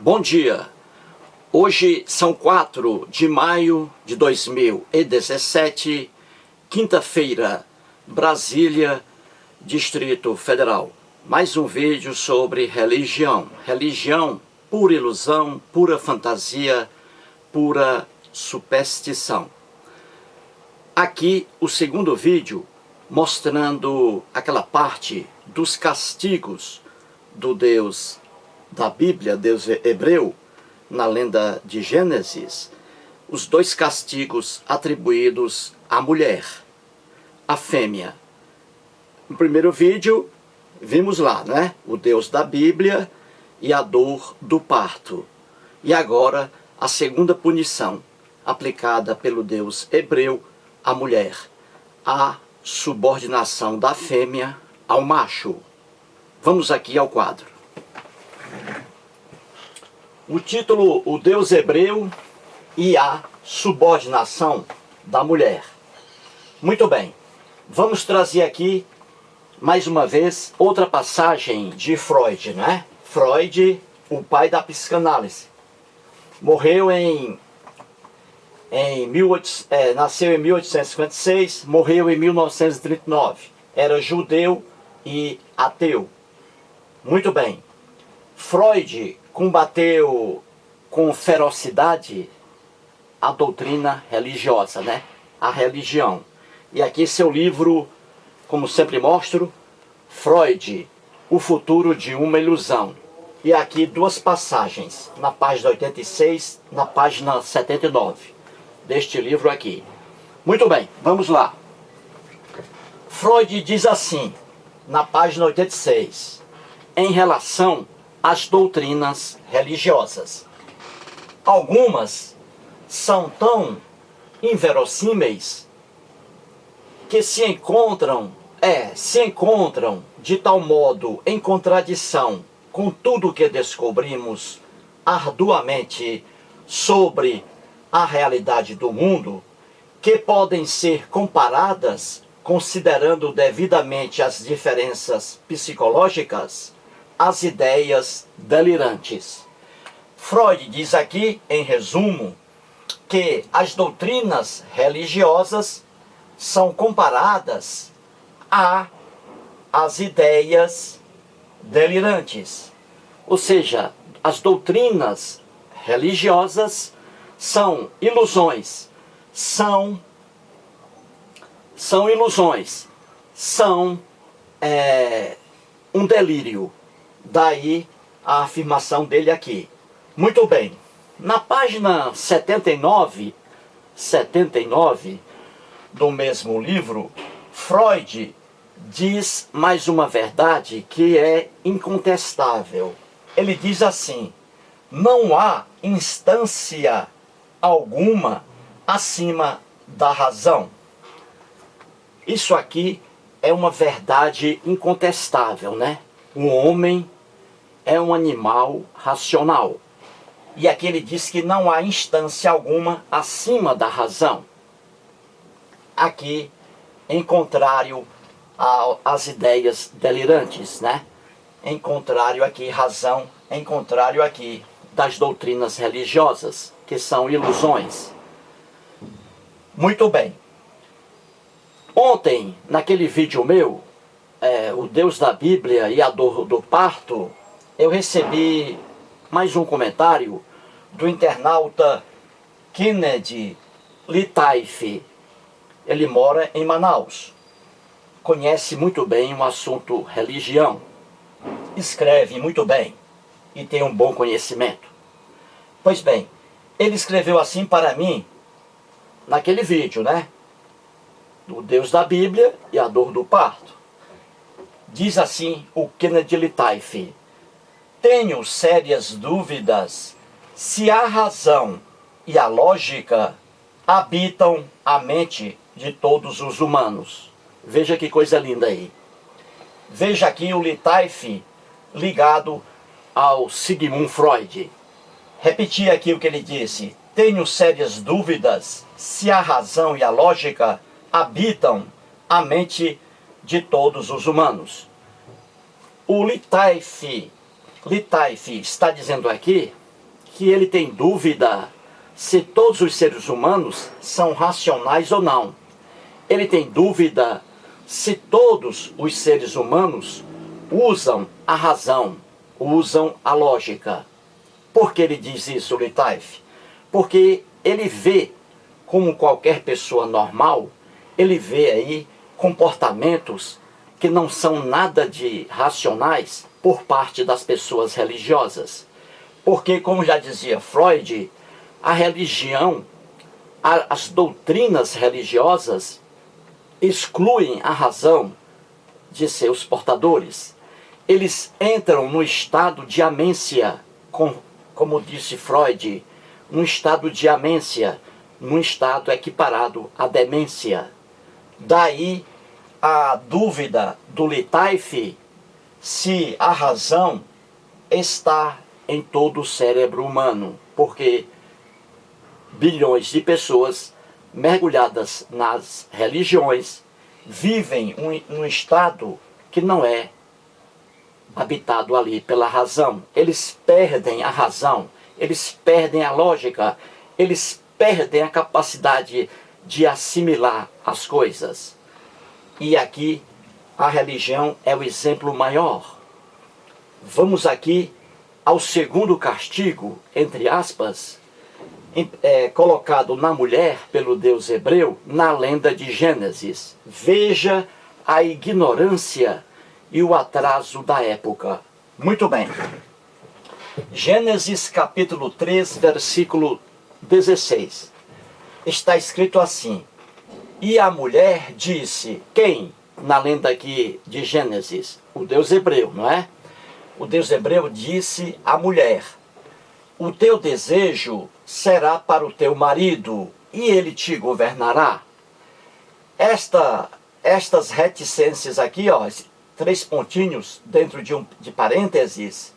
Bom dia, hoje são 4 de maio de 2017, quinta-feira, Brasília, Distrito Federal. Mais um vídeo sobre religião. Religião, pura ilusão, pura fantasia, pura superstição. Aqui o segundo vídeo mostrando aquela parte dos castigos do Deus da Bíblia, Deus hebreu, na lenda de Gênesis, os dois castigos atribuídos à mulher, à fêmea. No primeiro vídeo, vimos lá, né? O Deus da Bíblia e a dor do parto. E agora, a segunda punição aplicada pelo Deus hebreu à mulher, a subordinação da fêmea ao macho. Vamos aqui ao quadro. O título, o Deus hebreu e a subordinação da mulher. Muito bem, vamos trazer aqui, mais uma vez, outra passagem de Freud, né? Freud, o pai da psicanálise. Morreu nasceu em 1856, morreu em 1939. Era judeu e ateu. Muito bem. Freud combateu com ferocidade a doutrina religiosa, né? A religião. E aqui seu livro, como sempre mostro, Freud, o futuro de uma ilusão. E aqui duas passagens, na página 86, na página 79, deste livro aqui. Muito bem, vamos lá. Freud diz assim, na página 86, em relação às doutrinas religiosas. Algumas são tão inverossímeis que se encontram de tal modo em contradição com tudo que descobrimos arduamente sobre a realidade do mundo, que podem ser comparadas, considerando devidamente as diferenças psicológicas, as ideias delirantes. Freud diz aqui, em resumo, que as doutrinas religiosas são comparadas às ideias delirantes. Ou seja, as doutrinas religiosas são ilusões, são um delírio. Daí a afirmação dele aqui. Muito bem. Na página 79 do mesmo livro, Freud diz mais uma verdade que é incontestável. Ele diz assim: não há instância alguma acima da razão. Isso aqui é uma verdade incontestável, né? O homem é um animal racional. E aqui ele diz que não há instância alguma acima da razão. Aqui, em contrário às ideias delirantes, né? Em contrário aqui, razão, em contrário aqui das doutrinas religiosas, que são ilusões. Muito bem. Ontem, naquele vídeo meu, o Deus da Bíblia e a dor do parto, eu recebi mais um comentário do internauta Kennedy Litaif. Ele mora em Manaus, conhece muito bem o assunto religião, escreve muito bem e tem um bom conhecimento. Pois bem, ele escreveu assim para mim, naquele vídeo, né? O Deus da Bíblia e a dor do parto. Diz assim o Kennedy Litaif: tenho sérias dúvidas se a razão e a lógica habitam a mente de todos os humanos. Veja que coisa linda aí. Veja aqui o Litaif ligado ao Sigmund Freud. Repetir aqui o que ele disse: tenho sérias dúvidas se a razão e a lógica habitam a mente de todos os humanos. O Litaif está dizendo aqui que ele tem dúvida se todos os seres humanos são racionais ou não. Ele tem dúvida se todos os seres humanos usam a razão, usam a lógica. Por que ele diz isso, Louis Taif? Porque ele vê, como qualquer pessoa normal, ele vê aí comportamentos que não são nada de racionais por parte das pessoas religiosas. Porque, como já dizia Freud, a religião, as doutrinas religiosas excluem a razão de seus portadores. Eles entram no estado de amência, como disse Freud, num estado de amência, num estado equiparado à demência. Daí a dúvida do Louis Taif se a razão está em todo o cérebro humano, porque bilhões de pessoas mergulhadas nas religiões vivem num estado que não é habitado ali pela razão. Eles perdem a razão, eles perdem a lógica, eles perdem a capacidade de assimilar as coisas. E aqui a religião é o exemplo maior. Vamos aqui ao segundo castigo, entre aspas, colocado na mulher pelo Deus hebreu na lenda de Gênesis. Veja a ignorância e o atraso da época. Muito bem. Gênesis capítulo 3, versículo 16. Está escrito assim: e a mulher disse, quem? Na lenda aqui de Gênesis, o Deus hebreu, não é? O Deus hebreu disse à mulher: o teu desejo será para o teu marido, e ele te governará. Estas reticências aqui, ó, 3 pontinhos dentro de parênteses,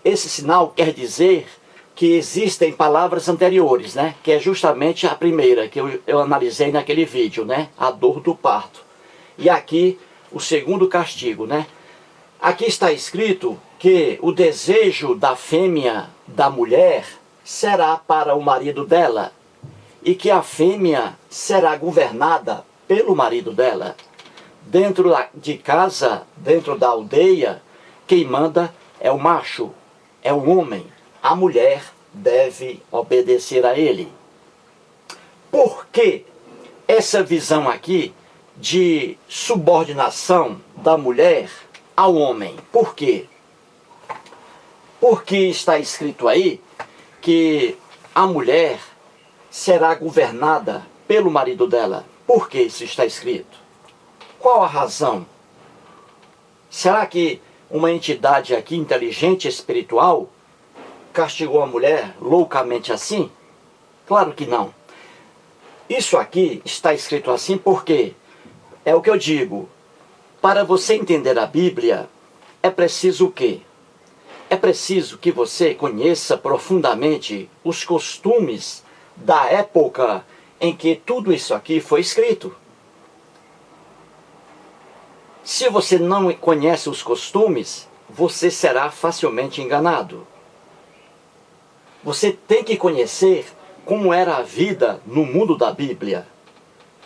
esse sinal quer dizer que existem palavras anteriores, né? Que é justamente a primeira que eu analisei naquele vídeo, né? A dor do parto. E aqui o segundo castigo, né? Aqui está escrito que o desejo da fêmea, da mulher, será para o marido dela, e que a fêmea será governada pelo marido dela. Dentro de casa, dentro da aldeia, quem manda é o macho, é o homem. A mulher deve obedecer a ele. Por que essa visão aqui de subordinação da mulher ao homem? Por quê? Porque está escrito aí que a mulher será governada pelo marido dela. Por que isso está escrito? Qual a razão? Será que uma entidade aqui inteligente, espiritual, castigou a mulher loucamente assim? Claro que não. Isso aqui está escrito assim porque, é o que eu digo, para você entender a Bíblia, é preciso o quê? É preciso que você conheça profundamente os costumes da época em que tudo isso aqui foi escrito. Se você não conhece os costumes, você será facilmente enganado. Você tem que conhecer como era a vida no mundo da Bíblia.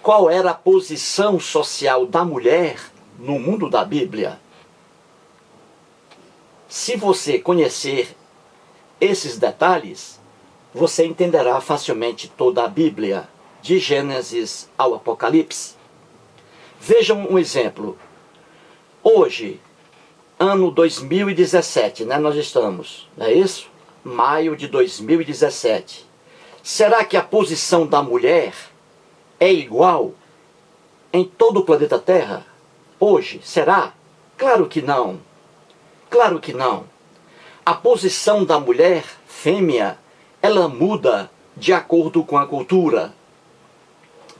Qual era a posição social da mulher no mundo da Bíblia. Se você conhecer esses detalhes, você entenderá facilmente toda a Bíblia, de Gênesis ao Apocalipse. Vejam um exemplo. Hoje, ano 2017, né, nós estamos, não é isso? Maio de 2017. Será que a posição da mulher é igual em todo o planeta Terra? Hoje, será? Claro que não. Claro que não. A posição da mulher, fêmea, ela muda de acordo com a cultura.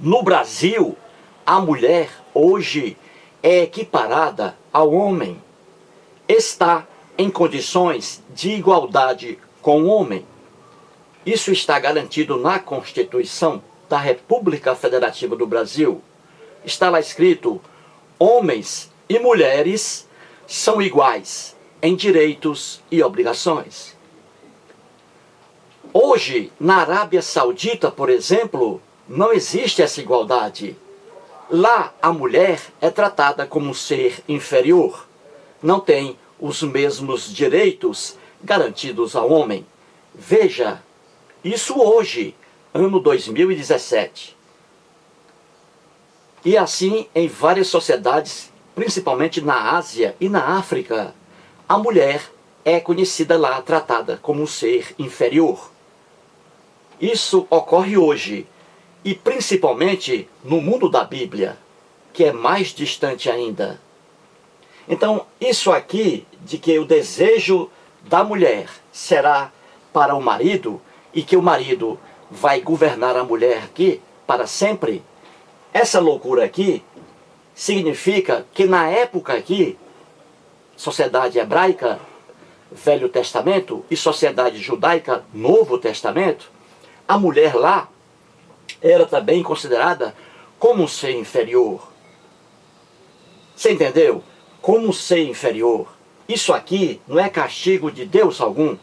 No Brasil, a mulher hoje é equiparada ao homem. Está em condições de igualdade com o homem. Isso está garantido na Constituição da República Federativa do Brasil. Está lá escrito: homens e mulheres são iguais em direitos e obrigações. Hoje, na Arábia Saudita, por exemplo, não existe essa igualdade. Lá, a mulher é tratada como um ser inferior. Não tem os mesmos direitos garantidos ao homem. Veja, isso hoje, ano 2017. E assim em várias sociedades, principalmente na Ásia e na África, a mulher é conhecida lá, tratada como um ser inferior. Isso ocorre hoje, e principalmente no mundo da Bíblia, que é mais distante ainda. Então, isso aqui, de que o desejo da mulher será para o marido, e que o marido vai governar a mulher aqui para sempre, essa loucura aqui significa que na época aqui, sociedade hebraica, Velho Testamento, e sociedade judaica, Novo Testamento, a mulher lá era também considerada como um ser inferior. Você entendeu? Como um ser inferior. Isso aqui não é castigo de Deus algum.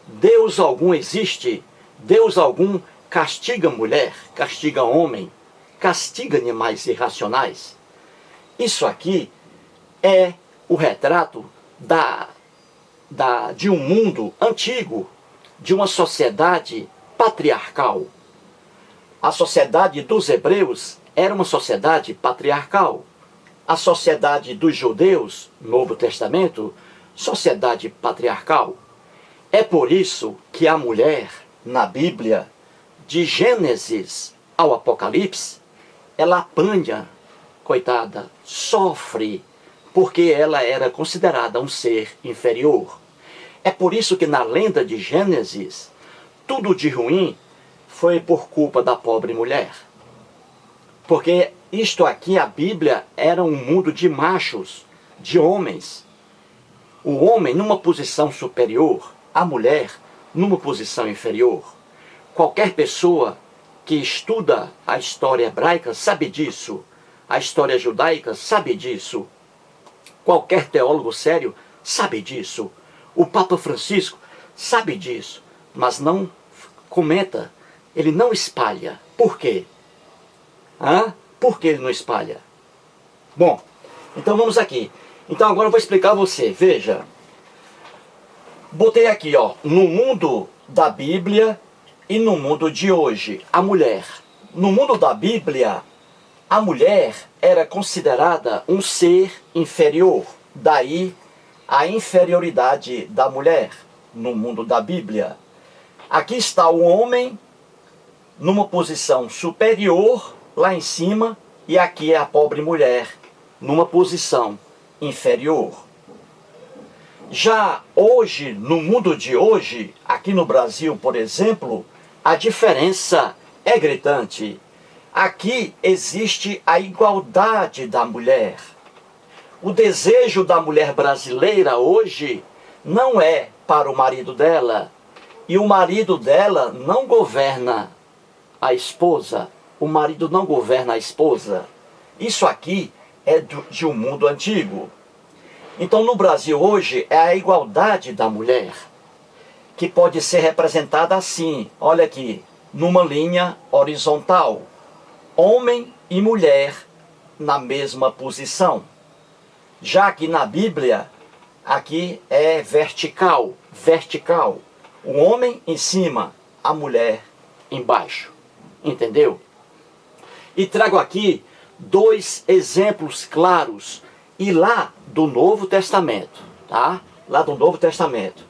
Deus algum existe. Deus algum castiga mulher, castiga homem, castiga animais irracionais. Isso aqui é o retrato de um mundo antigo, de uma sociedade patriarcal. A sociedade dos hebreus era uma sociedade patriarcal. A sociedade dos judeus, Novo Testamento, sociedade patriarcal. É por isso que a mulher, na Bíblia, de Gênesis ao Apocalipse, ela apanha, coitada, sofre, porque ela era considerada um ser inferior. É por isso que na lenda de Gênesis, tudo de ruim foi por culpa da pobre mulher. Porque isto aqui, a Bíblia, era um mundo de machos, de homens. O homem numa posição superior, a mulher numa posição inferior. Qualquer pessoa que estuda a história hebraica sabe disso. A história judaica sabe disso. Qualquer teólogo sério sabe disso. O Papa Francisco sabe disso. Mas não comenta, ele não espalha. Por quê? Por que ele não espalha? Bom, então vamos aqui. Então agora eu vou explicar a você. Veja, botei aqui, ó, no mundo da Bíblia e no mundo de hoje, a mulher. No mundo da Bíblia, a mulher era considerada um ser inferior. Daí a inferioridade da mulher no mundo da Bíblia. Aqui está o homem numa posição superior, lá em cima, e aqui é a pobre mulher numa posição inferior. Já hoje, no mundo de hoje, aqui no Brasil, por exemplo, a diferença é gritante. Aqui existe a igualdade da mulher. O desejo da mulher brasileira hoje não é para o marido dela, e o marido dela não governa a esposa. O marido não governa a esposa. Isso aqui é de um mundo antigo. Então no Brasil hoje é a igualdade da mulher, que pode ser representada assim, olha aqui, numa linha horizontal. Homem e mulher na mesma posição. Já que na Bíblia, aqui é vertical, vertical. O homem em cima, a mulher embaixo. Entendeu? E trago aqui dois exemplos claros, e lá do Novo Testamento, tá? Lá do Novo Testamento.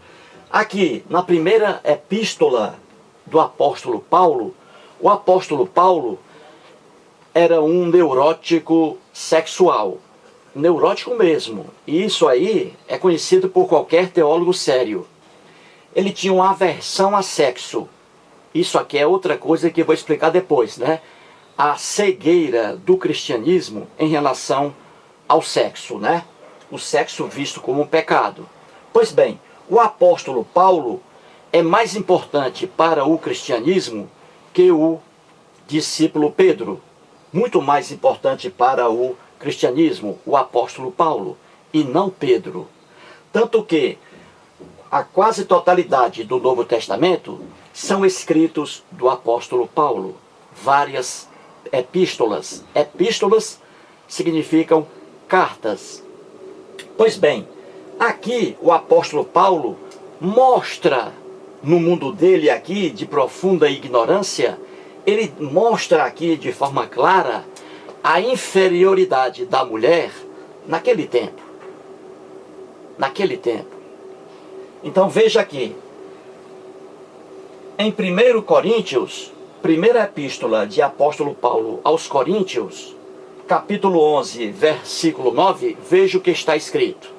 Aqui, na primeira epístola do apóstolo Paulo, o apóstolo Paulo era um neurótico sexual. Neurótico mesmo. E isso aí é conhecido por qualquer teólogo sério. Ele tinha uma aversão a sexo. Isso aqui é outra coisa que eu vou explicar depois, né? A cegueira do cristianismo em relação ao sexo, né? O sexo visto como um pecado. Pois bem, o apóstolo Paulo é mais importante para o cristianismo que o discípulo Pedro. Muito mais importante para o cristianismo, o apóstolo Paulo, e não Pedro. Tanto que a quase totalidade do Novo Testamento são escritos do apóstolo Paulo. Várias epístolas. Epístolas significam cartas. Pois bem, aqui o apóstolo Paulo mostra, no mundo dele aqui, de profunda ignorância, ele mostra aqui de forma clara a inferioridade da mulher naquele tempo. Naquele tempo. Então veja aqui, em 1 Coríntios, primeira epístola de apóstolo Paulo aos Coríntios, capítulo 11, versículo 9, veja o que está escrito.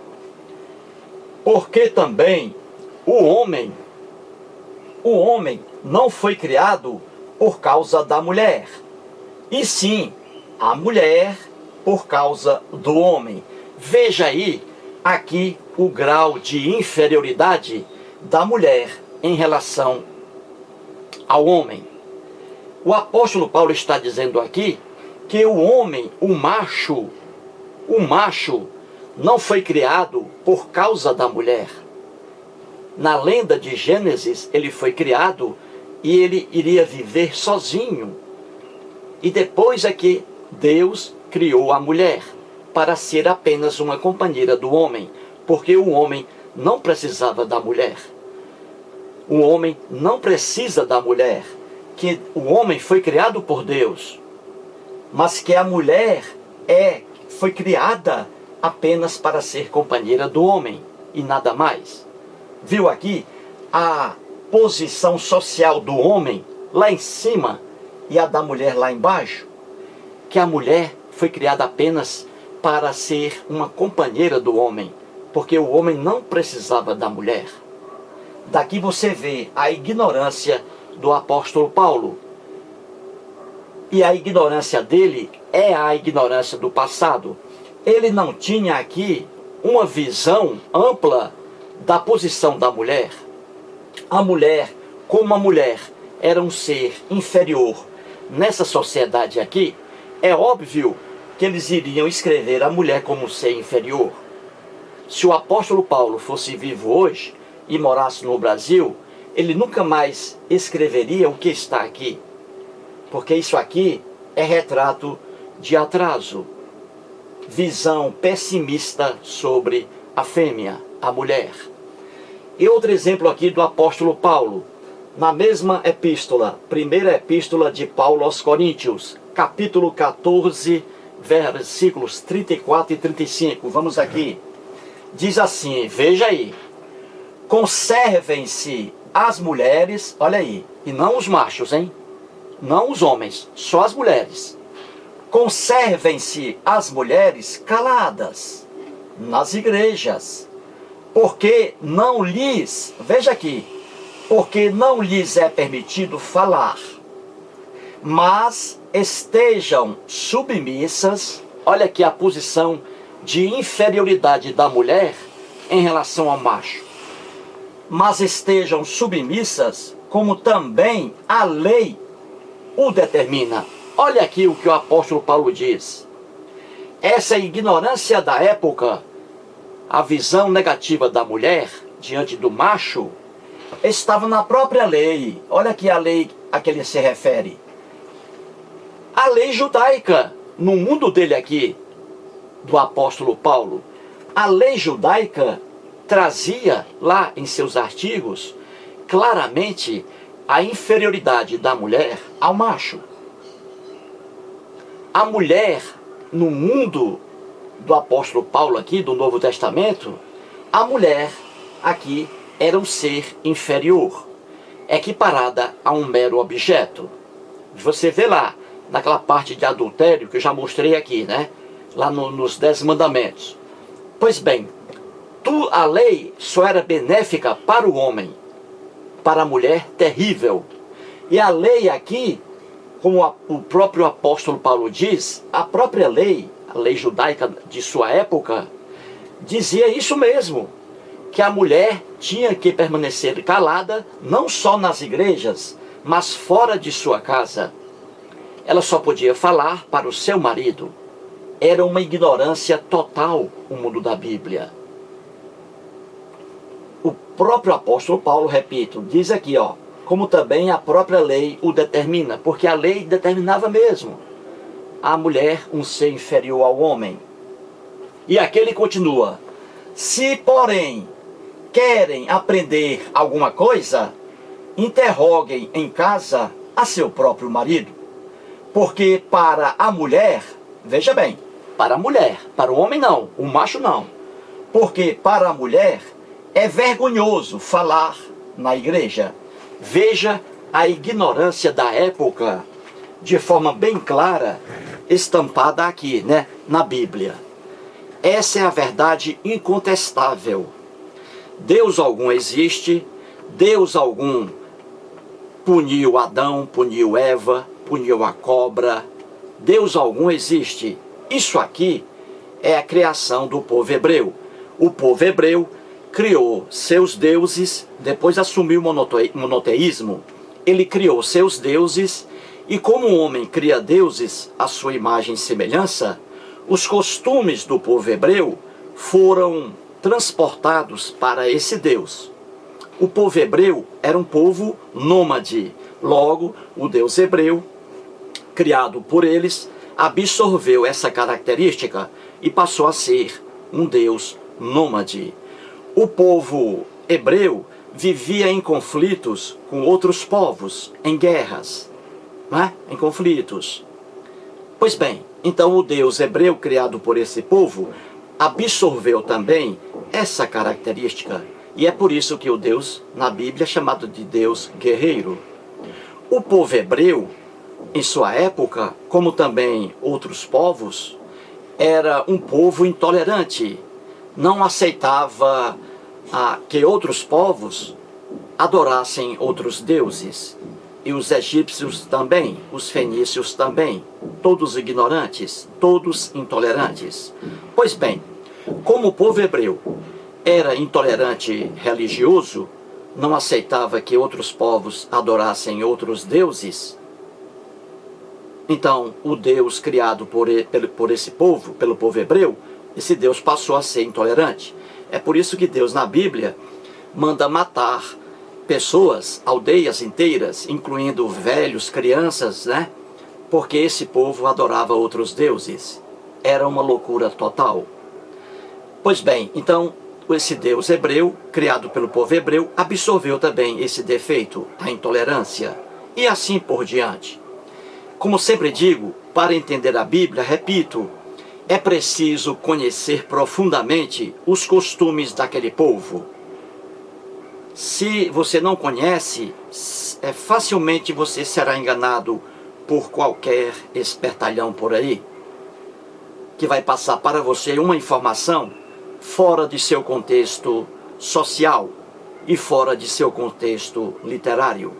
Porque também o homem não foi criado por causa da mulher, e sim a mulher por causa do homem. Veja aí, aqui, o grau de inferioridade da mulher em relação ao homem. O apóstolo Paulo está dizendo aqui que o homem, o macho, não foi criado por causa da mulher. Na lenda de Gênesis, ele foi criado e ele iria viver sozinho. E depois é que Deus criou a mulher para ser apenas uma companheira do homem, porque o homem não precisava da mulher. O homem não precisa da mulher, que o homem foi criado por Deus, mas que a mulher foi criada apenas para ser companheira do homem e nada mais. Viu aqui a posição social do homem lá em cima e a da mulher lá embaixo? Que a mulher foi criada apenas para ser uma companheira do homem, porque o homem não precisava da mulher. Daqui você vê a ignorância do apóstolo Paulo. E a ignorância dele é a ignorância do passado. Ele não tinha aqui uma visão ampla da posição da mulher. A mulher, como a mulher era um ser inferior nessa sociedade aqui, é óbvio que eles iriam escrever a mulher como um ser inferior. Se o apóstolo Paulo fosse vivo hoje e morasse no Brasil, ele nunca mais escreveria o que está aqui. Porque isso aqui é retrato de atraso. Visão pessimista sobre a fêmea, a mulher. E outro exemplo aqui do apóstolo Paulo. Na mesma epístola, primeira epístola de Paulo aos Coríntios, capítulo 14, versículos 34 e 35. Vamos aqui. Diz assim, veja aí. Conservem-se as mulheres, olha aí, e não os machos, hein? Não os homens, só as mulheres. Conservem-se as mulheres caladas nas igrejas, porque não lhes, veja aqui, porque não lhes é permitido falar, mas estejam submissas, olha aqui a posição de inferioridade da mulher em relação ao macho, mas estejam submissas como também a lei o determina. Olha aqui o que o apóstolo Paulo diz. Essa ignorância da época, a visão negativa da mulher diante do macho, estava na própria lei. Olha aqui a lei a que ele se refere. A lei judaica, no mundo dele aqui, do apóstolo Paulo. A lei judaica trazia lá em seus artigos, claramente, a inferioridade da mulher ao macho. A mulher, no mundo do apóstolo Paulo aqui, do Novo Testamento, a mulher aqui era um ser inferior, equiparada a um mero objeto. Você vê lá, naquela parte de adultério que eu já mostrei aqui, né? Lá nos 10 mandamentos. Pois bem, a lei só era benéfica para o homem, para a mulher, terrível. E a lei aqui, como o próprio apóstolo Paulo diz, a própria lei, a lei judaica de sua época, dizia isso mesmo, que a mulher tinha que permanecer calada, não só nas igrejas, mas fora de sua casa. Ela só podia falar para o seu marido. Era uma ignorância total o mundo da Bíblia. próprio apóstolo Paulo, repito, diz aqui, ó, como também a própria lei o determina, porque a lei determinava mesmo a mulher um ser inferior ao homem. E aqui ele continua: se, porém, querem aprender alguma coisa, interroguem em casa a seu próprio marido. Porque para a mulher, veja bem, para a mulher, para o homem não, o macho não. Porque para a mulher é vergonhoso falar na igreja. Veja a ignorância da época de forma bem clara, estampada aqui, né, na Bíblia. Essa é a verdade incontestável. Deus algum existe, Deus algum puniu Adão, puniu Eva, puniu a cobra. Deus algum existe. Isso aqui é a criação do povo hebreu. O povo hebreu criou seus deuses, depois assumiu o monoteísmo. Ele criou seus deuses, e como o homem cria deuses à sua imagem e semelhança, os costumes do povo hebreu foram transportados para esse Deus. O povo hebreu era um povo nômade. Logo, o Deus hebreu, criado por eles, absorveu essa característica e passou a ser um Deus nômade. O povo hebreu vivia em conflitos com outros povos, em guerras, né? Em conflitos. Pois bem, então o Deus hebreu criado por esse povo absorveu também essa característica. E é por isso que o Deus, na Bíblia, é chamado de Deus guerreiro. O povo hebreu, em sua época, como também outros povos, era um povo intolerante. Não aceitava que outros povos adorassem outros deuses. E os egípcios também, os fenícios também, todos ignorantes, todos intolerantes. Pois bem, como o povo hebreu era intolerante religioso, não aceitava que outros povos adorassem outros deuses, então o Deus criado por esse povo, pelo povo hebreu, esse Deus passou a ser intolerante. É por isso que Deus na Bíblia manda matar pessoas, aldeias inteiras, incluindo velhos, crianças, né? Porque esse povo adorava outros deuses. Era uma loucura total. Pois bem, então esse Deus hebreu, criado pelo povo hebreu, absorveu também esse defeito, a intolerância, e assim por diante. Como sempre digo, para entender a Bíblia, repito, é preciso conhecer profundamente os costumes daquele povo. Se você não conhece, facilmente você será enganado por qualquer espertalhão por aí, que vai passar para você uma informação fora de seu contexto social e fora de seu contexto literário.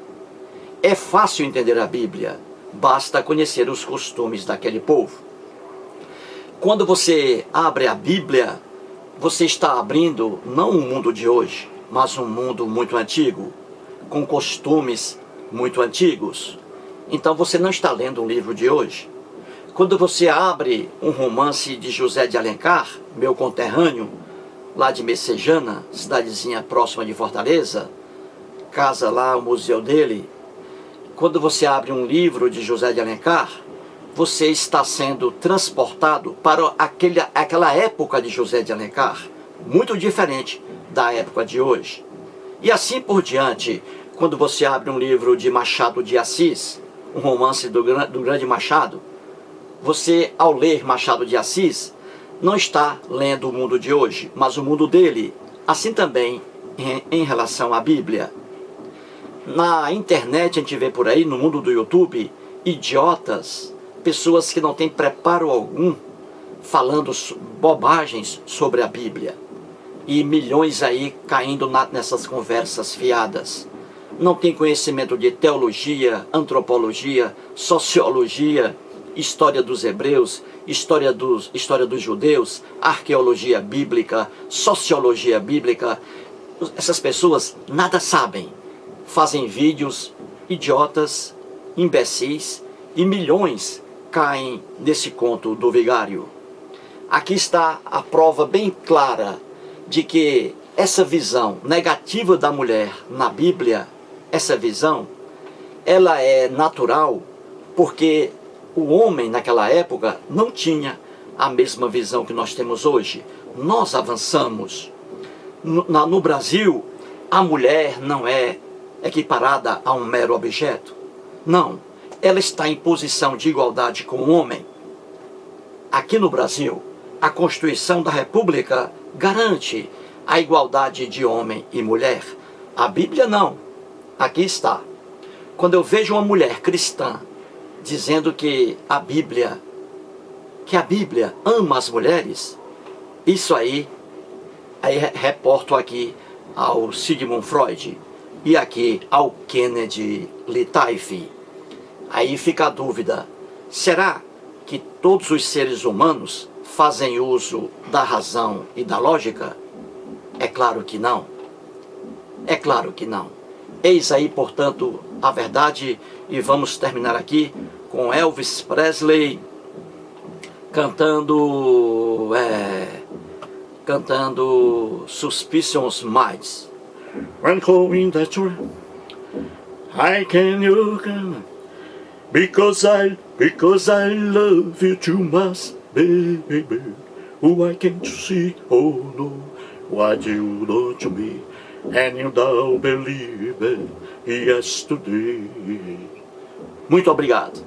É fácil entender a Bíblia, basta conhecer os costumes daquele povo. Quando você abre a Bíblia, você está abrindo não o mundo de hoje, mas um mundo muito antigo, com costumes muito antigos. Então você não está lendo um livro de hoje. Quando você abre um romance de José de Alencar, meu conterrâneo, lá de Messejana, cidadezinha próxima de Fortaleza, casa lá, o museu dele. Quando você abre um livro de José de Alencar, você está sendo transportado para aquela época de José de Alencar, muito diferente da época de hoje. E assim por diante, quando você abre um livro de Machado de Assis, um romance do grande Machado, você, ao ler Machado de Assis, não está lendo o mundo de hoje, mas o mundo dele, assim também em relação à Bíblia. Na internet a gente vê por aí, no mundo do YouTube, idiotas, pessoas que não têm preparo algum, falando bobagens sobre a Bíblia. E milhões aí caindo nessas conversas fiadas. Não tem conhecimento de teologia, antropologia, sociologia, história dos hebreus, história dos judeus, arqueologia bíblica, sociologia bíblica. Essas pessoas nada sabem. Fazem vídeos idiotas, imbecis, e milhões caem nesse conto do vigário. Aqui está a prova bem clara de que essa visão negativa da mulher na Bíblia, essa visão, ela é natural porque o homem naquela época não tinha a mesma visão que nós temos hoje. Nós avançamos. No Brasil, a mulher não é equiparada a um mero objeto. Não, ela está em posição de igualdade com o homem. Aqui no Brasil, a Constituição da República garante a igualdade de homem e mulher. A Bíblia não. Aqui está. Quando eu vejo uma mulher cristã dizendo que a Bíblia ama as mulheres, isso aí reporto aqui ao Sigmund Freud e aqui ao Kennedy Litaif. Aí fica a dúvida, será que todos os seres humanos fazem uso da razão e da lógica? É claro que não. É claro que não. Eis aí, portanto, a verdade, e vamos terminar aqui com Elvis Presley cantando Suspicious Minds. When going that way, I can you can, because I love you too much, baby. Oh, I can't see, oh no, what you do to me, and you don't believe it yesterday. Muito obrigado.